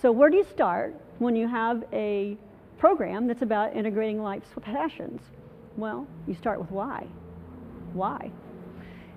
So where do you start when you have a program that's about integrating life's passions? Well, you start with why. Why?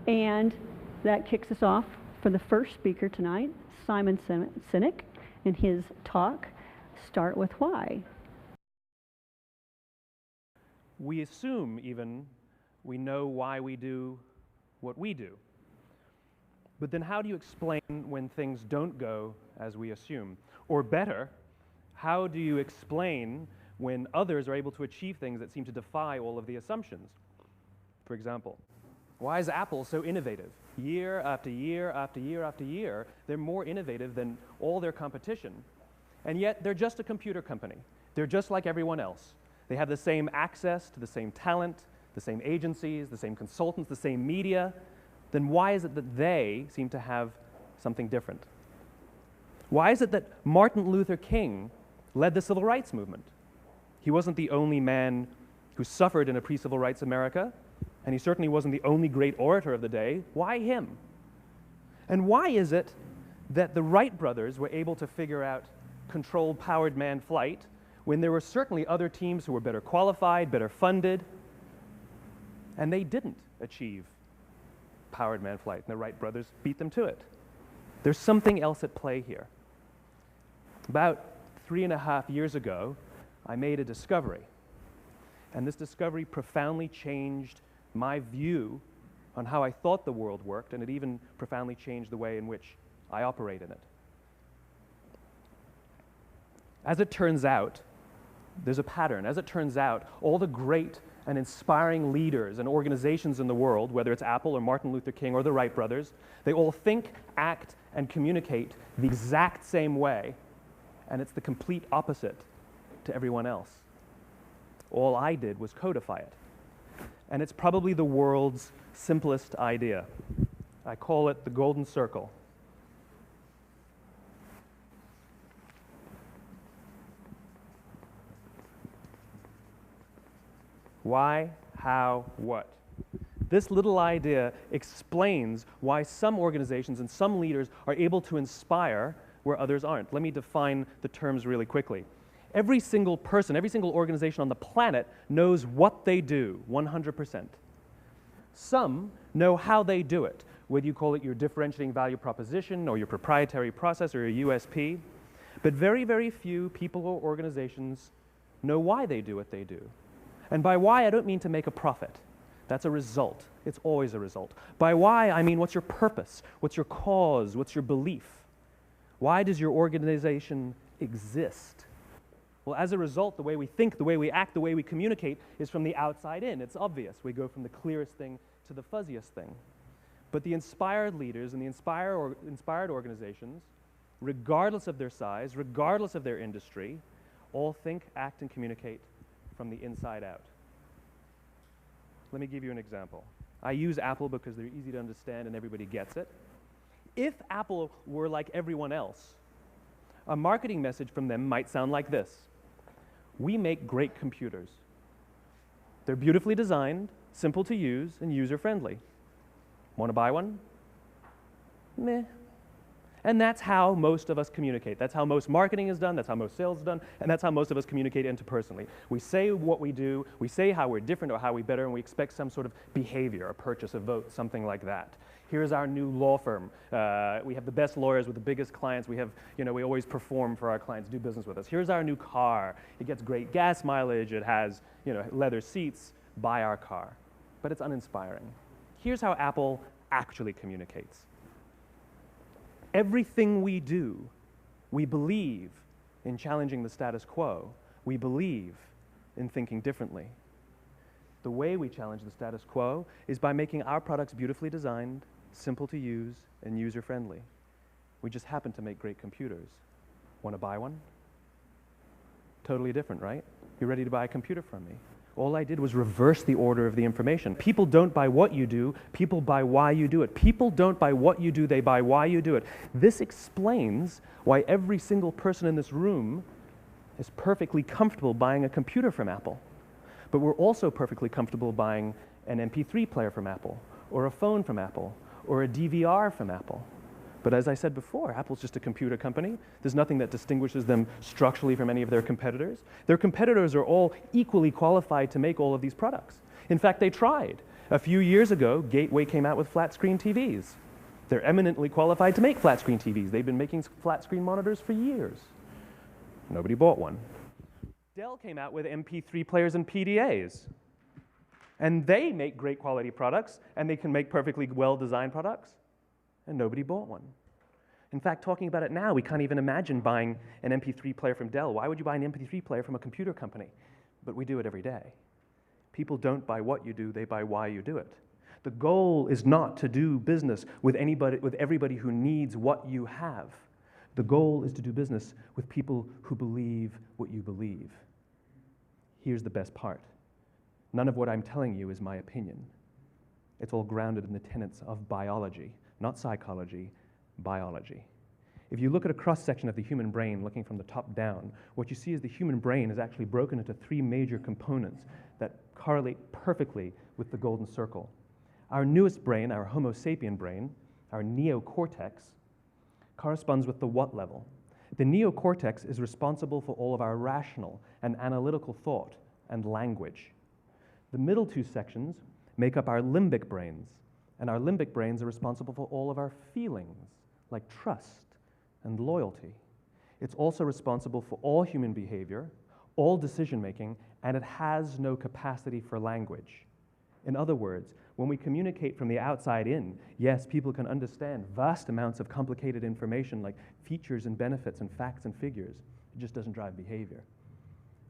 And that kicks us off for the first speaker tonight, Simon Sinek, in his talk, Start with Why. We assume even we know why we do what we do. But then how do you explain when things don't go as we assume? Or better, how do you explain when others are able to achieve things that seem to defy all of the assumptions? For example, why is Apple so innovative? Year after year after year after year, they're more innovative than all their competition. And yet they're just a computer company. They're just like everyone else. They have the same access to the same talent, the same agencies, the same consultants, the same media. Then why is it that they seem to have something different? Why is it that Martin Luther King led the civil rights movement? He wasn't the only man who suffered in a pre-civil rights America, and he certainly wasn't the only great orator of the day. Why him? And why is it that the Wright brothers were able to figure out controlled powered manned flight when there were certainly other teams who were better qualified, better funded, and they didn't achieve powered manned flight, and the Wright brothers beat them to it? There's something else at play here. About 3.5 years ago, I made a discovery, and this discovery profoundly changed my view on how I thought the world worked, and it even profoundly changed the way in which I operate in it. As it turns out, there's a pattern. As it turns out, all the great and inspiring leaders and organizations in the world, whether it's Apple or Martin Luther King or the Wright brothers, they all think, act, and communicate the exact same way, and it's the complete opposite to everyone else. All I did was codify it. And it's probably the world's simplest idea. I call it the golden circle. Why, how, what? This little idea explains why some organizations and some leaders are able to inspire where others aren't. Let me define the terms really quickly. Every single person, every single organization on the planet knows what they do, 100%. Some know how they do it, whether you call it your differentiating value proposition or your proprietary process or your USP. But very, very few people or organizations know why they do what they do. And by why, I don't mean to make a profit. That's a result. It's always a result. By why, I mean what's your purpose? What's your cause? What's your belief? Why does your organization exist? Well, as a result, the way we think, the way we act, the way we communicate is from the outside in. It's obvious. We go from the clearest thing to the fuzziest thing. But the inspired leaders and the inspired organizations, regardless of their size, regardless of their industry, all think, act, and communicate from the inside out. Let me give you an example. I use Apple because they're easy to understand and everybody gets it. If Apple were like everyone else, a marketing message from them might sound like this. We make great computers. They're beautifully designed, simple to use, and user-friendly. Want to buy one? Meh. And that's how most of us communicate. That's how most marketing is done, that's how most sales is done, and that's how most of us communicate interpersonally. We say what we do, we say how we're different or how we're better, and we expect some sort of behavior, a purchase, a vote, something like that. Here's our new law firm. We have the best lawyers with the biggest clients. We have, we always perform for our clients, do business with us. Here's our new car. It gets great gas mileage. It has, leather seats. Buy our car. But it's uninspiring. Here's how Apple actually communicates. Everything we do, we believe in challenging the status quo. We believe in thinking differently. The way we challenge the status quo is by making our products beautifully designed, simple to use, and user-friendly. We just happen to make great computers. Want to buy one? Totally different, right? You're ready to buy a computer from me. All I did was reverse the order of the information. People don't buy what you do, people buy why you do it. People don't buy what you do, they buy why you do it. This explains why every single person in this room is perfectly comfortable buying a computer from Apple. But we're also perfectly comfortable buying an MP3 player from Apple, or a phone from Apple, or a DVR from Apple. But as I said before, Apple's just a computer company. There's nothing that distinguishes them structurally from any of their competitors. Their competitors are all equally qualified to make all of these products. In fact, they tried. A few years ago, Gateway came out with flat-screen TVs. They're eminently qualified to make flat-screen TVs. They've been making flat-screen monitors for years. Nobody bought one. Dell came out with MP3 players and PDAs. And they make great quality products, and they can make perfectly well-designed products, and nobody bought one. In fact, talking about it now, we can't even imagine buying an MP3 player from Dell. Why would you buy an MP3 player from a computer company? But we do it every day. People don't buy what you do, they buy why you do it. The goal is not to do business with everybody who needs what you have. The goal is to do business with people who believe what you believe. Here's the best part. None of what I'm telling you is my opinion. It's all grounded in the tenets of biology, not psychology, biology. If you look at a cross-section of the human brain, looking from the top down, what you see is the human brain is actually broken into three major components that correlate perfectly with the golden circle. Our newest brain, our Homo sapien brain, our neocortex, corresponds with the what level. The neocortex is responsible for all of our rational and analytical thought and language. The middle two sections make up our limbic brains, and our limbic brains are responsible for all of our feelings, like trust and loyalty. It's also responsible for all human behavior, all decision-making, and it has no capacity for language. In other words, when we communicate from the outside in, yes, people can understand vast amounts of complicated information like features and benefits and facts and figures. It just doesn't drive behavior.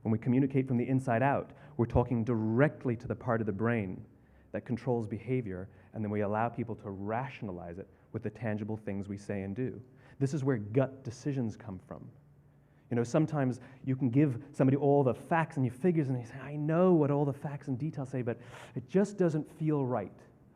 When we communicate from the inside out, we're talking directly to the part of the brain that controls behavior, and then we allow people to rationalize it with the tangible things we say and do. This is where gut decisions come from. You know, sometimes you can give somebody all the facts and your figures, and they say, I know what all the facts and details say, but it just doesn't feel right.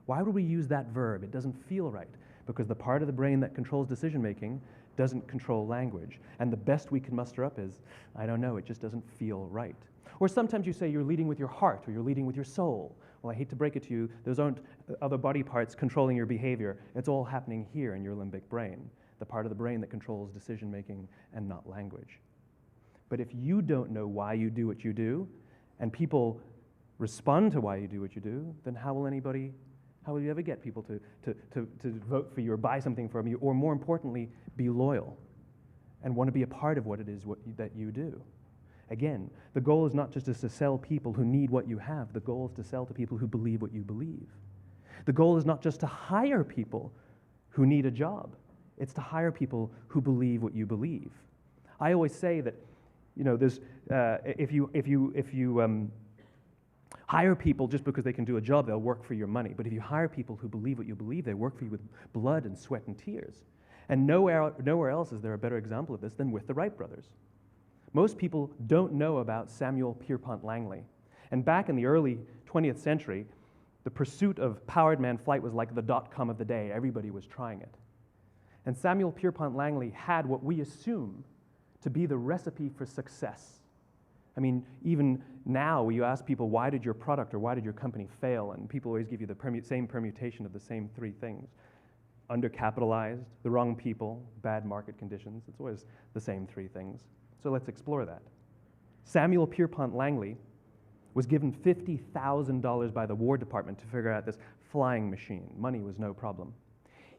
Why would we use that verb? It doesn't feel right. Because the part of the brain that controls decision-making doesn't control language. And the best we can muster up is, I don't know, it just doesn't feel right. Or sometimes you say you're leading with your heart or you're leading with your soul. Well, I hate to break it to you, those aren't other body parts controlling your behavior. It's all happening here in your limbic brain, the part of the brain that controls decision-making and not language. But if you don't know why you do what you do, and people respond to why you do what you do, then how will you ever get people to vote for you or buy something from you, or more importantly, be loyal and want to be a part of what it is that you do? Again, the goal is not just to sell people who need what you have. The goal is to sell to people who believe what you believe. The goal is not just to hire people who need a job. It's to hire people who believe what you believe. I always say that, you know, there's if you hire people just because they can do a job, they'll work for your money. But if you hire people who believe what you believe, they work for you with blood and sweat and tears. And nowhere else is there a better example of this than with the Wright brothers. Most people don't know about Samuel Pierpont Langley. And back in the early 20th century, the pursuit of powered man flight was like the dot-com of the day. Everybody was trying it. And Samuel Pierpont Langley had what we assume to be the recipe for success. I mean, even now, you ask people, why did your product or why did your company fail? And people always give you the same permutation of the same three things. Undercapitalized, the wrong people, bad market conditions. It's always the same three things. So let's explore that. Samuel Pierpont Langley was given $50,000 by the War Department to figure out this flying machine. Money was no problem.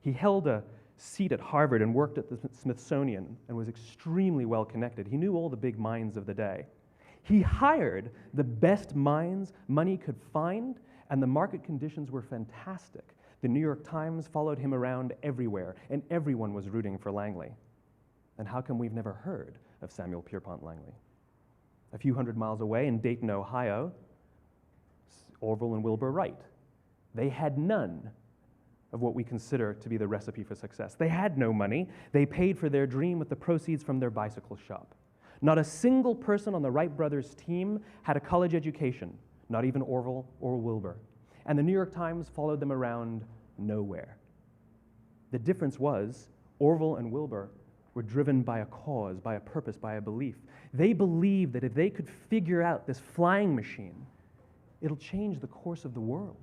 He held a seat at Harvard and worked at the Smithsonian and was extremely well connected. He knew all the big minds of the day. He hired the best minds money could find, and the market conditions were fantastic. The New York Times followed him around everywhere, and everyone was rooting for Langley. And how come we've never heard of Samuel Pierpont Langley? A few hundred miles away in Dayton, Ohio, Orville and Wilbur Wright. They had none of what we consider to be the recipe for success. They had no money. They paid for their dream with the proceeds from their bicycle shop. Not a single person on the Wright brothers' team had a college education, not even Orville or Wilbur. And the New York Times followed them around nowhere. The difference was Orville and Wilbur were driven by a cause, by a purpose, by a belief. They believed that if they could figure out this flying machine, it'll change the course of the world.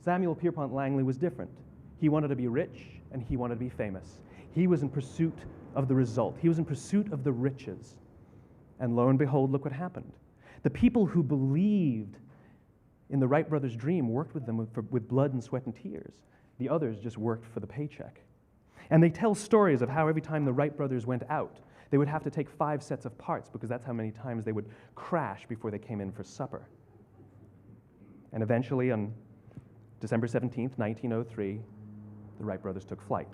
Samuel Pierpont Langley was different. He wanted to be rich, and he wanted to be famous. He was in pursuit of the result. He was in pursuit of the riches. And lo and behold, look what happened. The people who believed in the Wright brothers' dream worked with them with blood and sweat and tears. The others just worked for the paycheck. And they tell stories of how every time the Wright brothers went out, they would have to take 5 sets of parts because that's how many times they would crash before they came in for supper. And eventually, on December 17th, 1903, the Wright brothers took flight.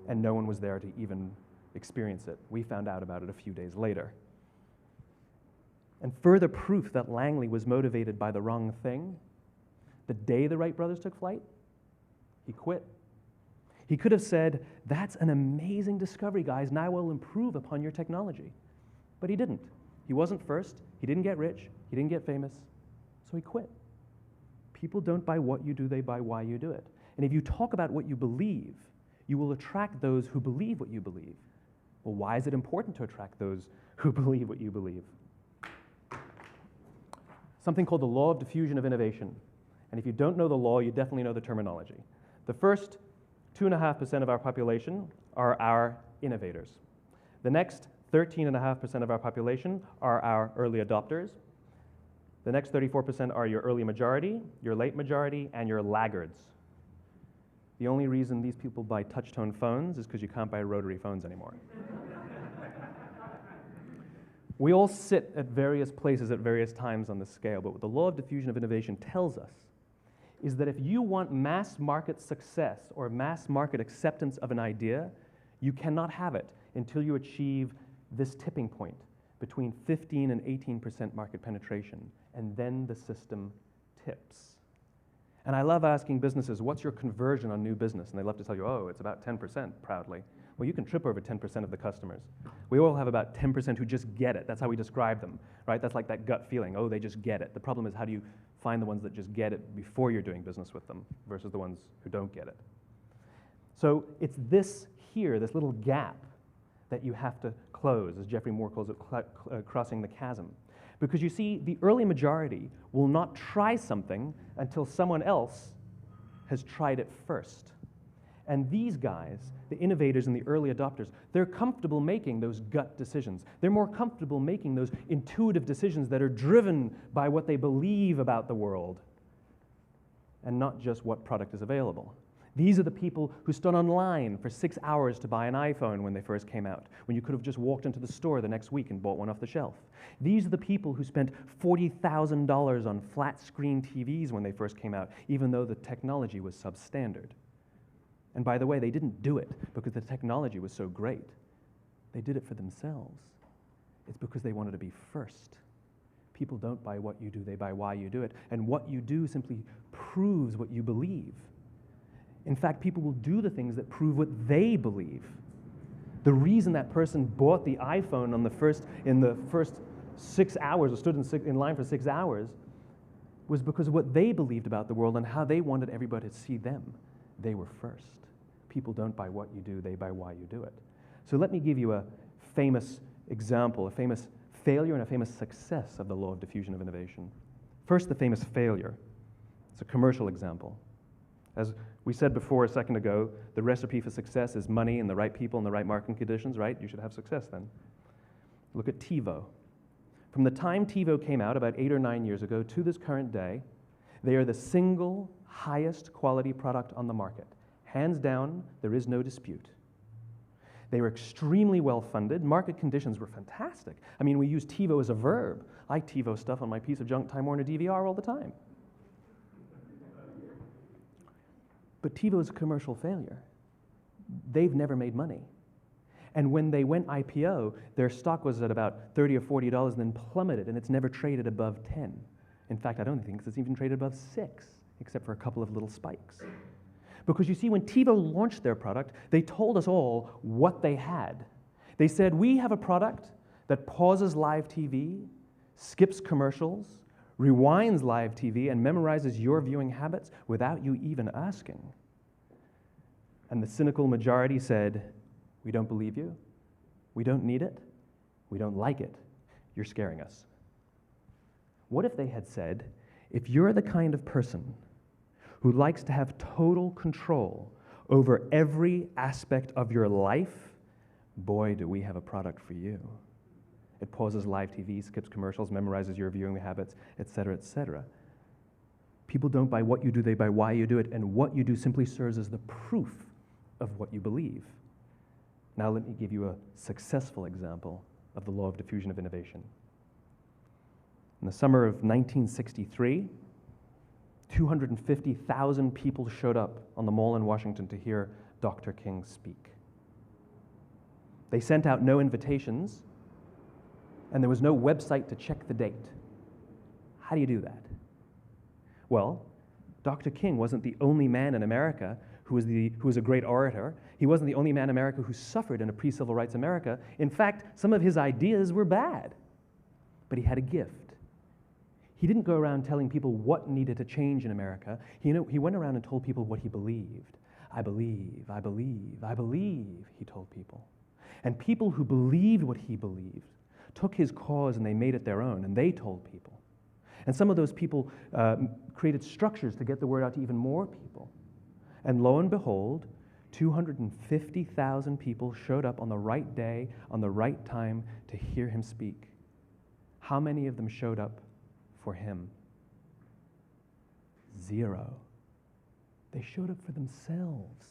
And no one was there to even experience it. We found out about it a few days later. And further proof that Langley was motivated by the wrong thing, the day the Wright brothers took flight, he quit. He could have said, "That's an amazing discovery, guys. Now we'll improve upon your technology." But he didn't. He wasn't first. He didn't get rich. He didn't get famous. So he quit. People don't buy what you do, they buy why you do it. And if you talk about what you believe, you will attract those who believe what you believe. Well, why is it important to attract those who believe what you believe? Something called the law of diffusion of innovation. And if you don't know the law, you definitely know the terminology. The first 2.5% of our population are our innovators. The next 13.5% of our population are our early adopters. The next 34% are your early majority, your late majority, and your laggards. The only reason these people buy touch-tone phones is because you can't buy rotary phones anymore. We all sit at various places at various times on the scale, but what the law of diffusion of innovation tells us is that if you want mass market success or mass market acceptance of an idea, you cannot have it until you achieve this tipping point between 15 and 18% market penetration, and then the system tips. And I love asking businesses, what's your conversion on new business? And they love to tell you, oh, it's about 10%, proudly. Well, you can trip over 10% of the customers. We all have about 10% who just get it. That's how we describe them, right? That's like that gut feeling, oh, they just get it. The problem is, how do you find the ones that just get it before you're doing business with them versus the ones who don't get it? So it's this here, this little gap, that you have to close, as Geoffrey Moore calls it, crossing the chasm. Because you see, the early majority will not try something until someone else has tried it first. And these guys, the innovators and the early adopters, they're comfortable making those gut decisions. They're more comfortable making those intuitive decisions that are driven by what they believe about the world and not just what product is available. These are the people who stood online for 6 hours to buy an iPhone when they first came out, when you could have just walked into the store the next week and bought one off the shelf. These are the people who spent $40,000 on flat-screen TVs when they first came out, even though the technology was substandard. And by the way, they didn't do it because the technology was so great. They did it for themselves. It's because they wanted to be first. People don't buy what you do, they buy why you do it. And what you do simply proves what you believe. In fact, people will do the things that prove what they believe. The reason that person bought the iPhone in the first 6 hours, or stood in line for 6 hours, was because of what they believed about the world and how they wanted everybody to see them. They were first. People don't buy what you do, they buy why you do it. So let me give you a famous example, a famous failure and a famous success of the law of diffusion of innovation. First, the famous failure. It's a commercial example. As we said before a second ago, the recipe for success is money and the right people and the right marketing conditions, right? You should have success then. Look at TiVo. From the time TiVo came out about 8 or 9 years ago to this current day, they are the single highest quality product on the market. Hands down, there is no dispute. They were extremely well funded. Market conditions were fantastic. I mean, we use TiVo as a verb. I TiVo stuff on my piece of junk Time Warner DVR all the time. But TiVo is a commercial failure. They've never made money. And when they went IPO, their stock was at about $30 or $40 and then plummeted, and it's never traded above 10. In fact, I don't think it's even traded above 6, except for a couple of little spikes. Because you see, when TiVo launched their product, they told us all what they had. They said, we have a product that pauses live TV, skips commercials, rewinds live TV, and memorizes your viewing habits without you even asking. And the cynical majority said, we don't believe you, we don't need it, we don't like it, you're scaring us. What if they had said, if you're the kind of person who likes to have total control over every aspect of your life, boy, do we have a product for you. It pauses live TV, skips commercials, memorizes your viewing habits, etc., etc. People don't buy what you do, they buy why you do it, and what you do simply serves as the proof of what you believe. Now let me give you a successful example of the law of diffusion of innovation. In the summer of 1963, 250,000 people showed up on the Mall in Washington to hear Dr. King speak. They sent out no invitations, and there was no website to check the date. How do you do that? Well, Dr. King wasn't the only man in America who was a great orator. He wasn't the only man in America who suffered in a pre-civil rights America. In fact, some of his ideas were bad, but he had a gift. He didn't go around telling people what needed to change in America. He went around and told people what he believed. I believe, I believe, I believe, he told people. And people who believed what he believed took his cause and they made it their own, and they told people. And some of those people created structures to get the word out to even more people. And lo and behold, 250,000 people showed up on the right day, on the right time to hear him speak. How many of them showed up for him? 0. They showed up for themselves.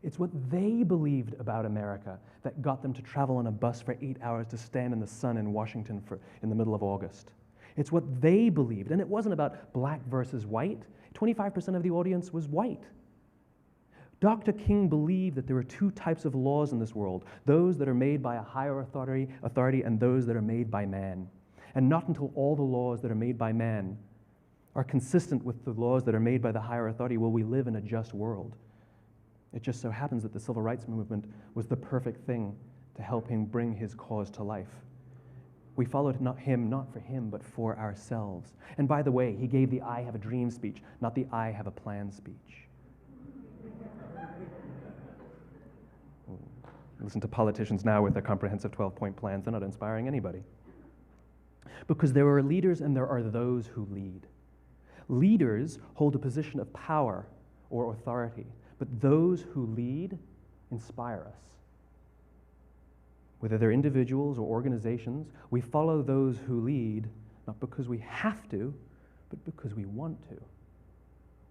It's what they believed about America that got them to travel on a bus for 8 hours to stand in the sun in Washington in the middle of August. It's what they believed, and it wasn't about black versus white. 25% of the audience was white. Dr. King believed that there are 2 types of laws in this world, those that are made by a higher authority and those that are made by man. And not until all the laws that are made by man are consistent with the laws that are made by the higher authority will we live in a just world. It just so happens that the civil rights movement was the perfect thing to help him bring his cause to life. We followed not for him, but for ourselves. And by the way, he gave the I have a dream speech, not the I have a plan speech. Listen to politicians now with their comprehensive 12-point plans. They're not inspiring anybody. Because there are leaders and there are those who lead. Leaders hold a position of power or authority, but those who lead inspire us. Whether they're individuals or organizations, we follow those who lead not because we have to, but because we want to.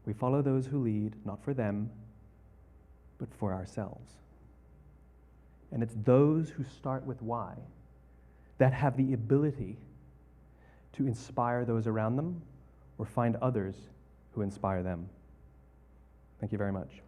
We follow those who lead not for them, but for ourselves. And it's those who start with why that have the ability to inspire those around them or find others who inspire them. Thank you very much.